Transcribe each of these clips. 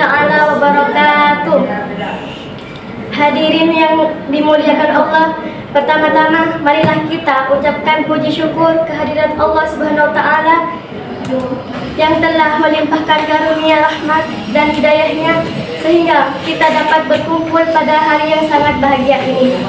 ta'ala wabarakatuh. Hadirin yang dimuliakan Allah, pertama-tama marilah kita ucapkan puji syukur kehadirat Allah Subhanahu wa taala yang telah melimpahkan karunia rahmat dan hidayahnya sehingga kita dapat berkumpul pada hari yang sangat bahagia ini.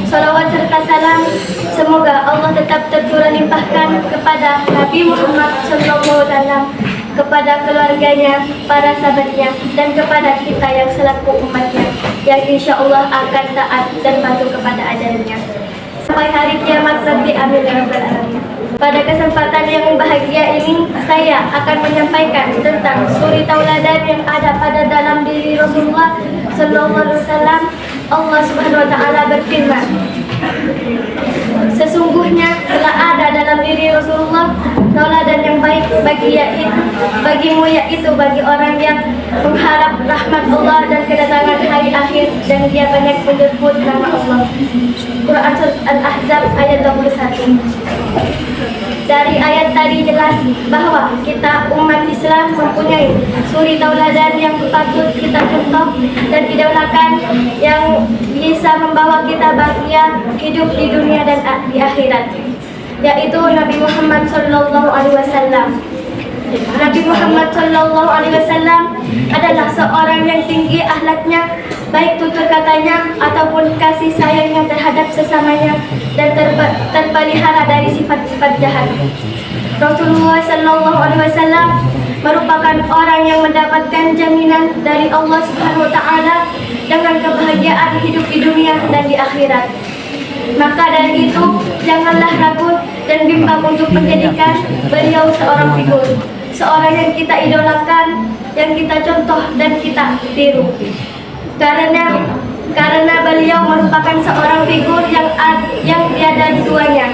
Salawat serta salam semoga Allah tetap tercurah limpahkan kepada Nabi Muhammad SAW, kepada keluarganya, para sahabatnya, dan kepada kita yang selaku umatnya yang insya Allah akan taat dan patuh kepada ajarannya sampai hari kiamat nanti. Amin ya rabbal alamin. Pada kesempatan yang bahagia ini saya akan menyampaikan tentang suri tauladan yang ada pada dalam diri Rasulullah Sallallahu Alaihi Wasallam. Allah Subhanahu Wa Taala berfirman, sesungguhnya telah ada dalam diri Rasulullah tauladan yang baik bagimu, yaitu bagi orang yang mengharap rahmat Allah dan kedatangan hari akhir, dan dia banyak menyebut nama Allah. Quran Surat Al-Ahzab ayat 21. Dari ayat tadi jelas bahwa kita umat Islam mempunyai suri tauladan yang patut kita contoh dan idolakan, yang bisa membawa kita bahagia hidup di dunia dan di akhirat, yaitu Nabi Muhammad Sallallahu Alaihi Wasallam. Nabi Muhammad Sallallahu Alaihi Wasallam adalah seorang yang tinggi akhlaknya, baik tutur katanya ataupun kasih sayangnya terhadap sesamanya, dan terpelihara dari sifat-sifat jahat. Rasulullah Sallallahu Alaihi Wasallam merupakan orang yang mendapatkan jaminan dari Allah Subhanahu Wa Taala dengan kebahagiaan hidup di dunia dan di akhirat. Maka dari itu janganlah ragu dan bimbang untuk menjadikan beliau seorang figur, seorang yang kita idolakan, yang kita contoh dan kita tiru. Karena beliau merupakan seorang figur yang tiada duanya.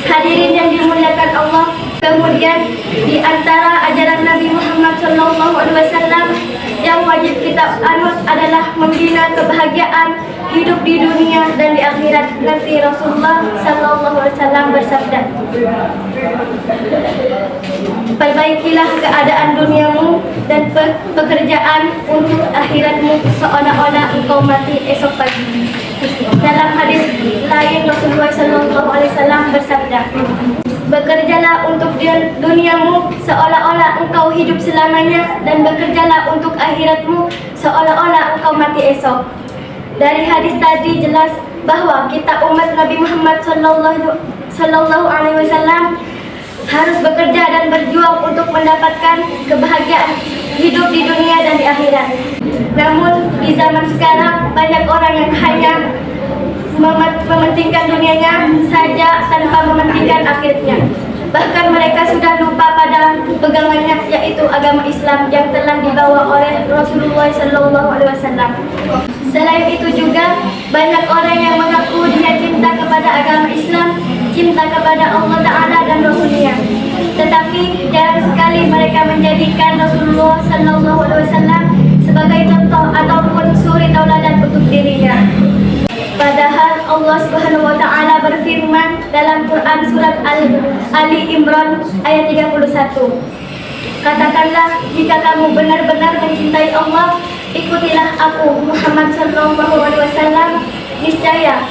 Hadirin yang dimuliakan Allah, kemudian di antara ajaran Nabi Muhammad SAW yang wajib kita anut adalah membina kebahagiaan hidup di dunia dan di akhirat nanti. Rasulullah SAW bersabda, perbaikilah keadaan duniamu dan pekerjaan untuk akhiratmu seolah-olah engkau mati esok pagi. Dalam hadis lain Rasulullah SAW bersabda, bekerjalah untuk duniamu seolah-olah engkau hidup selamanya, dan bekerjalah untuk akhiratmu seolah-olah engkau mati esok. Dari hadis tadi jelas bahwa kita umat Nabi Muhammad Sallallahu Alaihi Wasallam harus bekerja dan berjuang untuk mendapatkan kebahagiaan hidup di dunia dan di akhirat. Namun di zaman sekarang banyak orang yang hanya mementingkan dunianya saja tanpa mementingkan akhirnya. Bahkan mereka sudah lupa pada pegangannya, yaitu agama Islam yang telah dibawa oleh Rasulullah SAW. Selain itu juga banyak orang yang mengaku dia cinta kepada agama Islam, cinta kepada Allah Ta'ala dan Rasulnya, tetapi jarang sekali mereka menjadikan Rasulullah SAW sebagai contoh ataupun suri tauladan untuk dirinya. Padahal Allah Subhanahu wa taala berfirman dalam Quran surat Ali Imran ayat 31. Katakanlah, jika kamu benar-benar mencintai Allah, ikutilah aku Muhammad sallallahu alaihi wasallam. Niscaya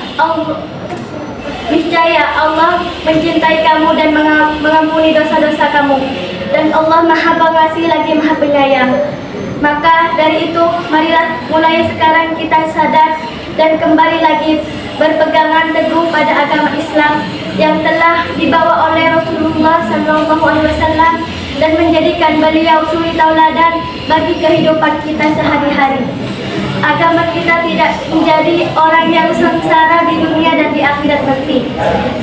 Allah mencintai kamu dan mengampuni dosa-dosa kamu, dan Allah Maha Pengasih lagi Maha Penyayang. Maka dari itu marilah mulai sekarang kita sadar dan kembali lagi berpegangan teguh pada agama Islam yang telah dibawa oleh Rasulullah SAW dan menjadikan beliau suri tauladan bagi kehidupan kita sehari-hari. Agama kita tidak menjadi orang yang sengsara di dunia dan di akhirat nanti.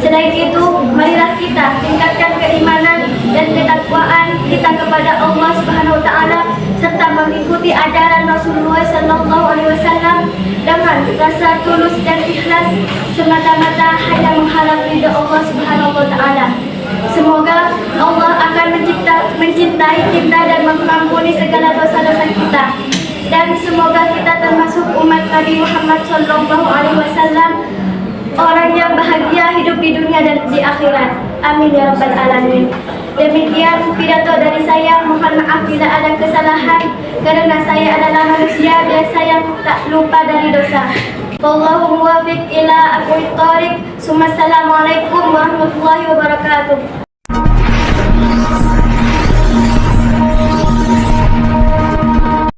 Selain itu, marilah kita tingkatkan keimanan dan ketakwaan kita kepada Allah Subhanahu wa taala serta mengikuti ajaran Rasulullah SAW dengan rasa tulus dan ikhlas, semata-mata hanya mengharap ridha Allah Subhanahu wa taala. Semoga Allah akan mencintai kita dan mengampuni segala dosa-dosa kita. Dan semoga kita termasuk umat Nabi Muhammad SAW, orang yang bahagia hidup di dunia dan di akhirat. Amin ya rabbal alamin. Demikian pidato dari saya. Mohon maaf bila ada kesalahan. karena saya adalah manusia biasa yang tak lupa dari dosa. Wallahu muwaffiq ila aqwamit thoriq. Assalamualaikum warahmatullahi wabarakatuh.